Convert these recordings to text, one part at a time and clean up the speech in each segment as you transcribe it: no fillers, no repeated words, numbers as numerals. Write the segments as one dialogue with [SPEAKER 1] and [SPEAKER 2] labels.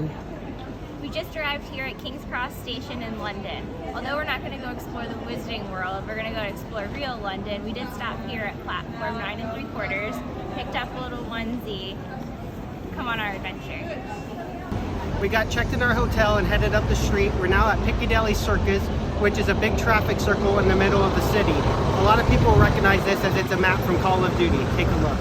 [SPEAKER 1] We just arrived here at King's Cross Station in London. Although we're not going to go explore the Wizarding World, we're going to go explore real London. We did stop here at platform 9 3/4, picked up a little onesie. Come on our adventure.
[SPEAKER 2] We got checked in our hotel and headed up the street. We're now at Piccadilly Circus, which is a big traffic circle in the middle of the city. A lot of people recognize this as it's a map from Call of Duty. Take a look.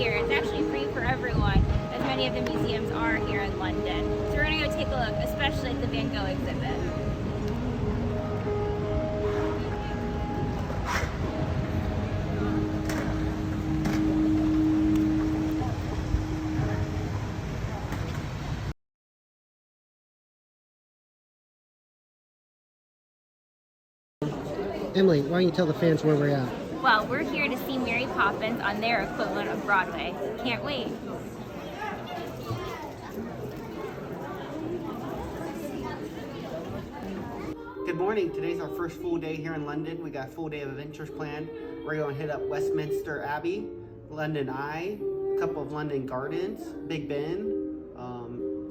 [SPEAKER 1] It's actually free for everyone, as many of the museums are here in London. So we're going to go take a look, especially at the Van Gogh exhibit.
[SPEAKER 2] Emily, why don't you tell the fans where we're at?
[SPEAKER 1] Well, we're here to see Mary Poppins on their equivalent of Broadway. Can't wait.
[SPEAKER 2] Good morning. Today's our first full day here in London. We got a full day of adventures planned. We're going to hit up Westminster Abbey, London Eye, a couple of London Gardens, Big Ben,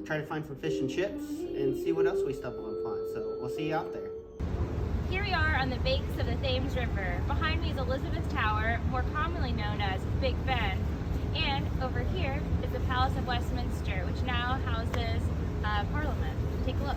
[SPEAKER 2] try to find some fish and chips, and see what else we stumble upon. So we'll see you out there.
[SPEAKER 1] Here we are on the banks of the Thames River. Behind me is Elizabeth Tower, more commonly known as Big Ben. And over here is the Palace of Westminster, which now houses Parliament. Take a look.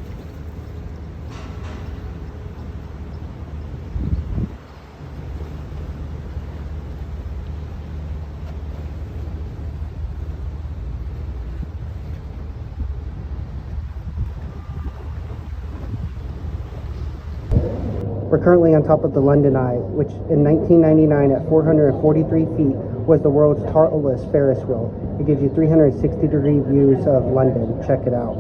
[SPEAKER 2] We're currently on top of the London Eye, which in 1999 at 443 feet was the world's tallest Ferris wheel. It gives you 360-degree views of London. Check it out.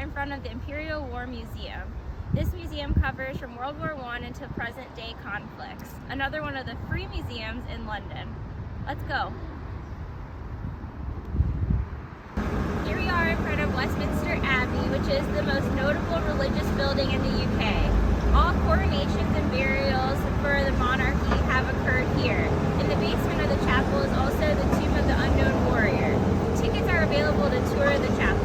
[SPEAKER 1] In front of the Imperial War Museum. This museum covers from World War I until present-day conflicts. Another one of the free museums in London. Let's go. Here we are in front of Westminster Abbey, which is the most notable religious building in the UK. All coronations and burials for the monarchy have occurred here. In the basement of the chapel is also the Tomb of the Unknown Warrior. Tickets are available to tour the chapel.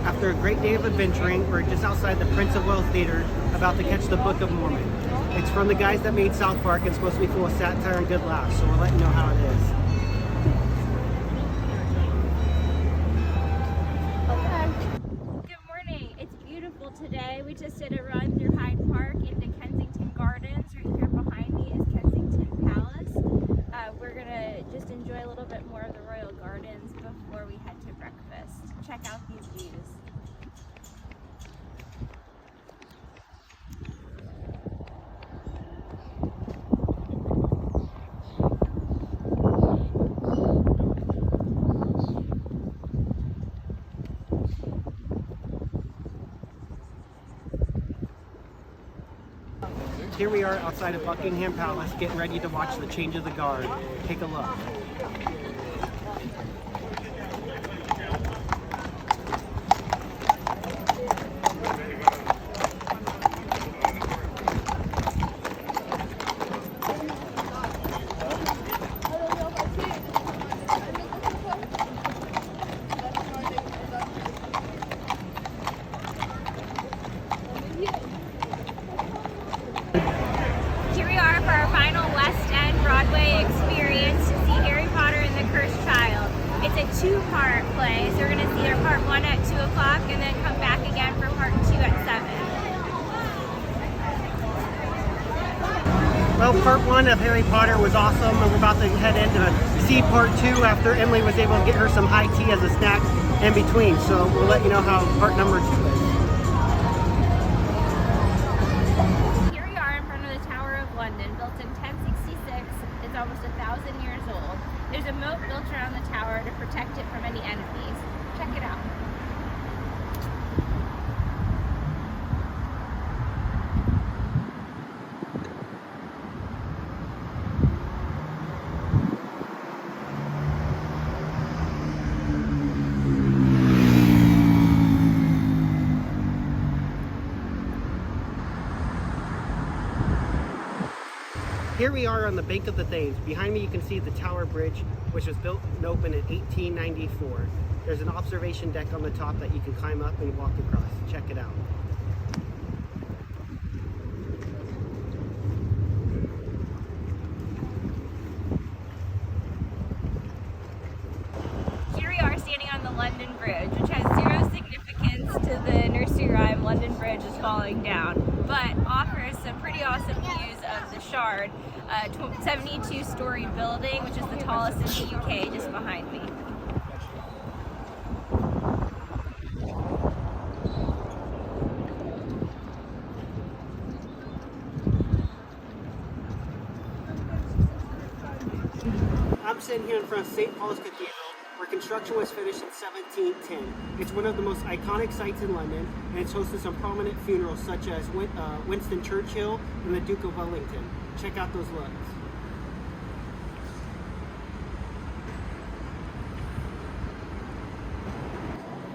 [SPEAKER 2] After a great day of adventuring, we're just outside the Prince of Wales Theatre, about to catch the Book of Mormon. It's from the guys that made South Park and supposed to be full of satire and good laughs, so we'll let you know how it is.
[SPEAKER 1] Good morning. It's beautiful today. We just did a run through Hyde Park into Kensington Gardens. Right here behind me is Kensington Palace. We're going to just enjoy a little bit more of the Royal Gardens before we head to breakfast. Check out these views.
[SPEAKER 2] Here we are outside of Buckingham Palace, getting ready to watch the change of the guard. Take a look.
[SPEAKER 1] Here we are for our final West End Broadway experience to see Harry Potter and the Cursed Child. It's a two-part play, so we're going to see our part 1 at 2 o'clock and then come back again again for part 2 at 7.
[SPEAKER 2] Well, part 1 of Harry Potter was awesome, and we're about to head into see part 2 after Emily was able to get her some high tea as a snack in between. So we'll let you know how part number 2 is.
[SPEAKER 1] Here we are in front of the Tower of London, built in 1066. It's almost 1,000 years old. There's a moat built around the tower to protect it from any enemies. Check it out.
[SPEAKER 2] Here we are on the bank of the Thames. Behind me you can see the Tower Bridge, which was built and opened in 1894. There's an observation deck on the top that you can climb up and walk across. Check it out.
[SPEAKER 1] Here we are standing on the London Bridge, which has zero significance to the nursery rhyme London Bridge is falling down, but offers some pretty awesome views of the Shard, a 72-story building, which is the tallest in the UK, just behind me.
[SPEAKER 2] I'm sitting here in front of St. Paul's Cathedral, where construction was finished in 1710. It's one of the most iconic sites in London, and it's hosted some prominent funerals such as Winston Churchill and the Duke of Wellington. Check out those looks.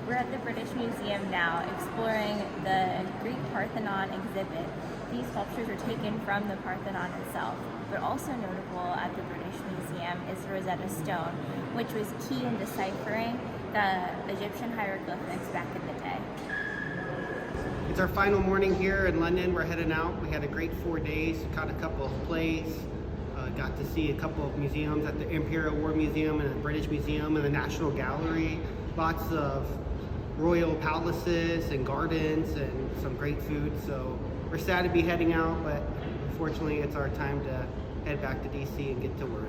[SPEAKER 1] We're at the British Museum now, exploring the Greek Parthenon exhibit. These sculptures are taken from the Parthenon itself, but also notable at the British Museum is the Rosetta Stone, which was key in deciphering the Egyptian hieroglyphics back in the day.
[SPEAKER 2] It's our final morning here in London. We're heading out. We had a great 4 days, caught a couple of plays, got to see a couple of museums at the Imperial War Museum and the British Museum and the National Gallery. Lots of royal palaces and gardens and some great food. So we're sad to be heading out, but unfortunately it's our time to head back to DC and get to work.